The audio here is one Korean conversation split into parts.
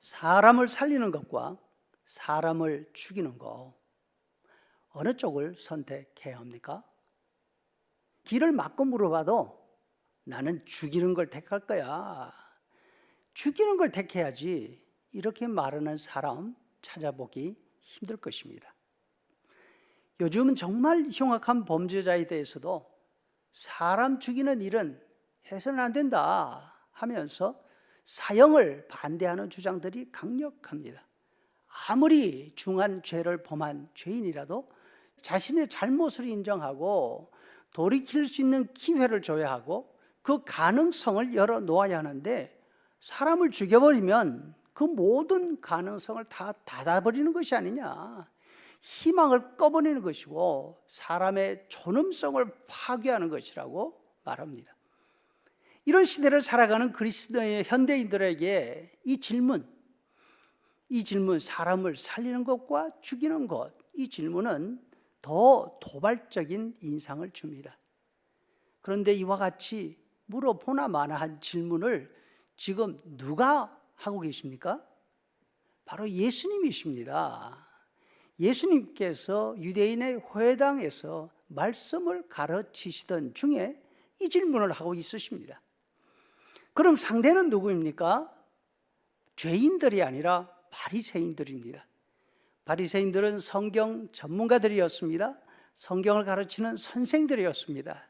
사람을 살리는 것과 사람을 죽이는 것, 어느 쪽을 선택해야 합니까? 길을 막고 물어봐도 나는 죽이는 걸 택할 거야. 죽이는 걸 택해야지. 이렇게 말하는 사람 찾아보기 힘들 것입니다. 요즘은 정말 흉악한 범죄자에 대해서도 사람 죽이는 일은 해서는 안 된다 하면서 사형을 반대하는 주장들이 강력합니다. 아무리 중한 죄를 범한 죄인이라도 자신의 잘못을 인정하고 돌이킬 수 있는 기회를 줘야 하고 그 가능성을 열어놓아야 하는데, 사람을 죽여버리면 그 모든 가능성을 다 닫아버리는 것이 아니냐, 희망을 꺼버리는 것이고 사람의 존엄성을 파괴하는 것이라고 말합니다. 이런 시대를 살아가는 그리스도의 현대인들에게 이 질문, 사람을 살리는 것과 죽이는 것, 이 질문은 더 도발적인 인상을 줍니다. 그런데 이와 같이 물어보나 마나 한 질문을 지금 누가 하고 계십니까? 바로 예수님이십니다. 예수님께서 유대인의 회당에서 말씀을 가르치시던 중에 이 질문을 하고 있으십니다. 그럼 상대는 누구입니까? 죄인들이 아니라 바리새인들입니다. 바리새인들은 성경 전문가들이었습니다. 성경을 가르치는 선생들이었습니다.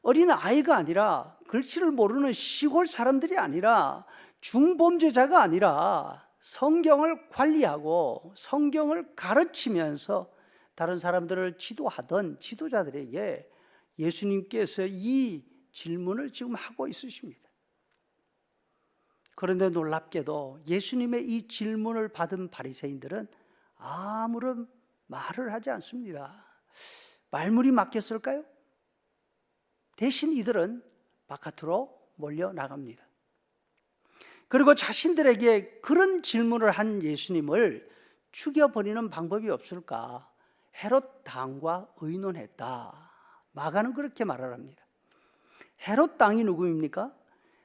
어린 아이가 아니라, 글씨를 모르는 시골 사람들이 아니라, 중범죄자가 아니라 성경을 관리하고 성경을 가르치면서 다른 사람들을 지도하던 지도자들에게 예수님께서 이 질문을 지금 하고 있으십니다. 그런데 놀랍게도 예수님의 이 질문을 받은 바리새인들은 아무런 말을 하지 않습니다. 말문이 막혔을까요? 대신 이들은 바깥으로 몰려 나갑니다. 그리고 자신들에게 그런 질문을 한 예수님을 죽여버리는 방법이 없을까? 헤롯 당과 의논했다. 마가는 그렇게 말을 합니다. 헤롯 당이 누구입니까?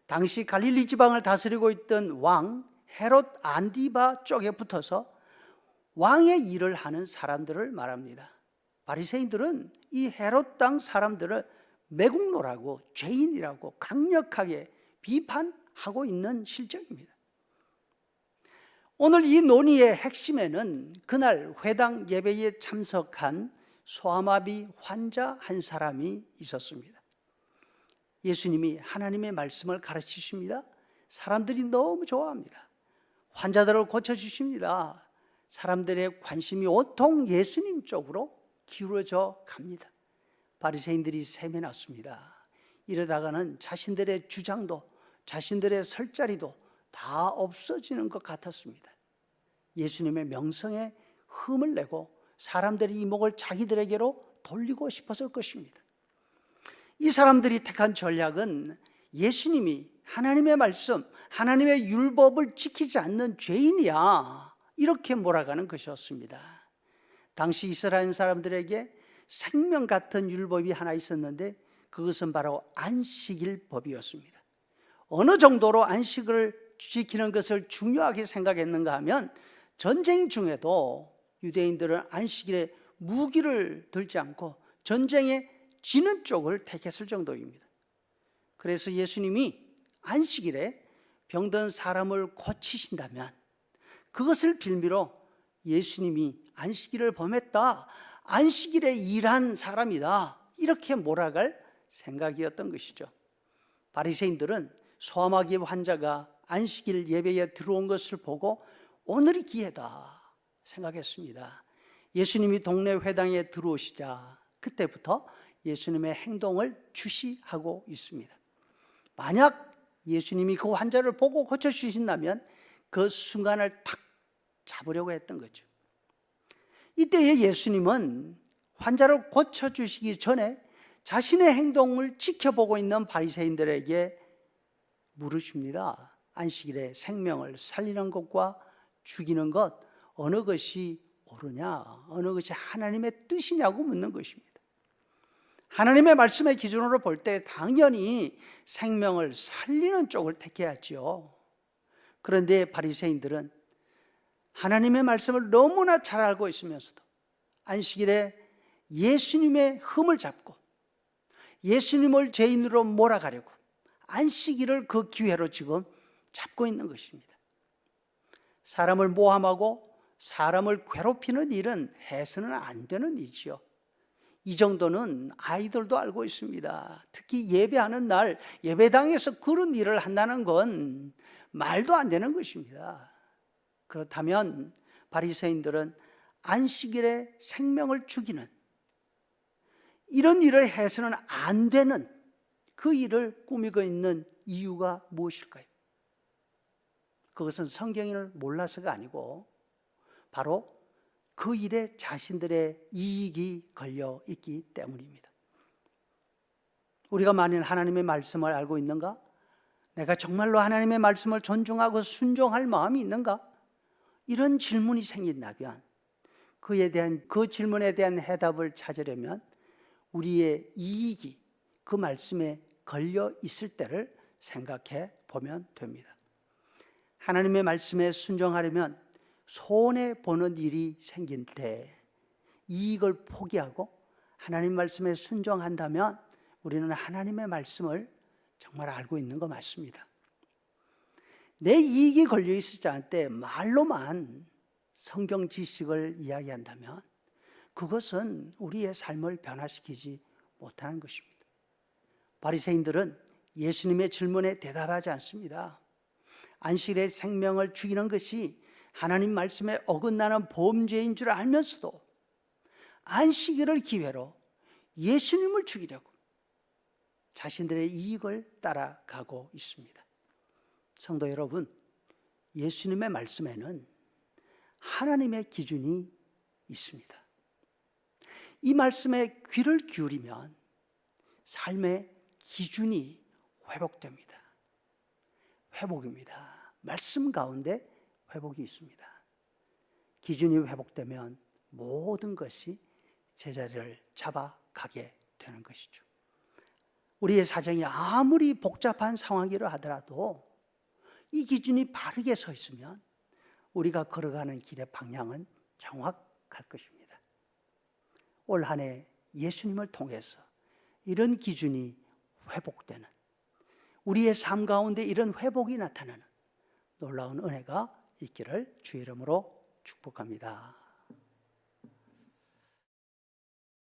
당시 갈릴리 지방을 다스리고 있던 왕 헤롯 안디바 쪽에 붙어서 왕의 일을 하는 사람들을 말합니다. 바리새인들은 이 헤롯 당 사람들을 매국노라고, 죄인이라고 강력하게 비판하고 있는 실정입니다. 오늘 이 논의의 핵심에는 그날 회당 예배에 참석한 소아마비 환자 한 사람이 있었습니다. 예수님이 하나님의 말씀을 가르치십니다. 사람들이 너무 좋아합니다. 환자들을 고쳐주십니다. 사람들의 관심이 온통 예수님 쪽으로 기울어져 갑니다. 바리새인들이 세매났습니다. 이러다가는 자신들의 주장도, 자신들의 설 자리도 다 없어지는 것 같았습니다. 예수님의 명성에 흠을 내고 사람들이 이목을 자기들에게로 돌리고 싶었을 것입니다. 이 사람들이 택한 전략은 예수님이 하나님의 말씀, 하나님의 율법을 지키지 않는 죄인이야, 이렇게 몰아가는 것이었습니다. 당시 이스라엘 사람들에게 생명 같은 율법이 하나 있었는데 그것은 바로 안식일법이었습니다. 어느 정도로 안식을 지키는 것을 중요하게 생각했는가 하면, 전쟁 중에도 유대인들은 안식일에 무기를 들지 않고 전쟁에 지는 쪽을 택했을 정도입니다. 그래서 예수님이 안식일에 병든 사람을 고치신다면 그것을 빌미로 예수님이 안식일을 범했다, 안식일에 일한 사람이다, 이렇게 몰아갈 생각이었던 것이죠. 바리새인들은 소아마귀 환자가 안식일 예배에 들어온 것을 보고 오늘이 기회다 생각했습니다. 예수님이 동네 회당에 들어오시자 그때부터 예수님의 행동을 주시하고 있습니다. 만약 예수님이 그 환자를 보고 고쳐주신다면 그 순간을 탁 잡으려고 했던 거죠. 이때에 예수님은 환자를 고쳐주시기 전에 자신의 행동을 지켜보고 있는 바리새인들에게 물으십니다. 안식일에 생명을 살리는 것과 죽이는 것, 어느 것이 옳으냐, 어느 것이 하나님의 뜻이냐고 묻는 것입니다. 하나님의 말씀의 기준으로 볼 때 당연히 생명을 살리는 쪽을 택해야지요. 그런데 바리새인들은 하나님의 말씀을 너무나 잘 알고 있으면서도 안식일에 예수님의 흠을 잡고 예수님을 죄인으로 몰아가려고 안식일을 그 기회로 지금 잡고 있는 것입니다. 사람을 모함하고 사람을 괴롭히는 일은 해서는 안 되는 일이죠. 이 정도는 아이들도 알고 있습니다. 특히 예배하는 날 예배당에서 그런 일을 한다는 건 말도 안 되는 것입니다. 그렇다면 바리새인들은 안식일에 생명을 죽이는 이런 일을 해서는 안 되는 그 일을 꾸미고 있는 이유가 무엇일까요? 그것은 성경을 몰라서가 아니고 바로 그 일에 자신들의 이익이 걸려 있기 때문입니다. 우리가 만일 하나님의 말씀을 알고 있는가? 내가 정말로 하나님의 말씀을 존중하고 순종할 마음이 있는가? 이런 질문이 생긴다면 그 질문에 대한 해답을 찾으려면 우리의 이익이 그 말씀에 걸려 있을 때를 생각해 보면 됩니다. 하나님의 말씀에 순종하려면 손해보는 일이 생길 때 이익을 포기하고 하나님 말씀에 순종한다면 우리는 하나님의 말씀을 정말 알고 있는 거 맞습니다. 내 이익이 걸려 있지 않을 때 말로만 성경 지식을 이야기한다면 그것은 우리의 삶을 변화시키지 못하는 것입니다. 바리새인들은 예수님의 질문에 대답하지 않습니다. 안식일에 생명을 죽이는 것이 하나님 말씀에 어긋나는 범죄인 줄 알면서도 안식일을 기회로 예수님을 죽이려고 자신들의 이익을 따라가고 있습니다. 성도 여러분, 예수님의 말씀에는 하나님의 기준이 있습니다. 이 말씀에 귀를 기울이면 삶의 기준이 회복됩니다. 회복입니다. 말씀 가운데 회복이 있습니다. 기준이 회복되면 모든 것이 제자리를 잡아가게 되는 것이죠. 우리의 사정이 아무리 복잡한 상황이라 하더라도 이 기준이 바르게 서 있으면 우리가 걸어가는 길의 방향은 정확할 것입니다. 올 한 해 예수님을 통해서 이런 기준이 회복되는, 우리의 삶 가운데 이런 회복이 나타나는 놀라운 은혜가 있기를 주의 이름으로 축복합니다.